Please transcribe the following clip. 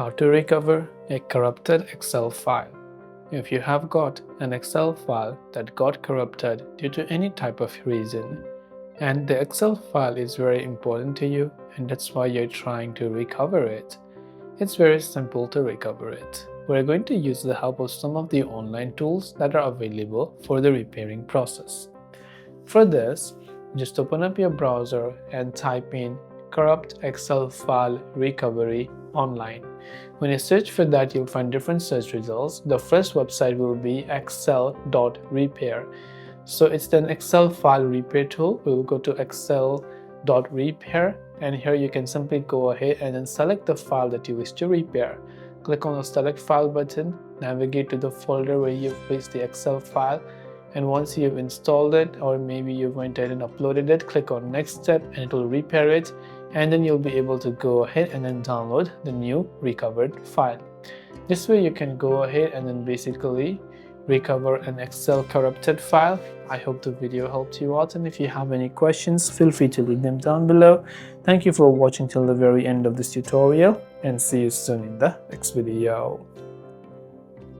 How to recover a corrupted Excel file. If you have got an Excel file that got corrupted due to any type of reason, and the Excel file is very important to you and that's why you're trying to recover it, it's very simple to recover it. We're going to use the help of some of the online tools that are available for the repairing process. For this, just open up your browser and type in corrupt Excel file recovery online. When you search for that, you'll find different search results. The first website will be excel.repair. So it's an Excel file repair tool. We will go to excel.repair, and here you can simply go ahead and then select the file that you wish to repair. Click on the select file button, navigate to the folder where you've placed the Excel file, and once you've installed it or maybe you went ahead and uploaded it, click on next step and it will repair it, and then you'll be able to go ahead and then download the new recovered file. This way you can go ahead and then basically recover an Excel corrupted file. I hope the video helped you out, and if you have any questions, feel free to leave them down below. Thank you for watching till the very end of this tutorial, and see you soon in the next video.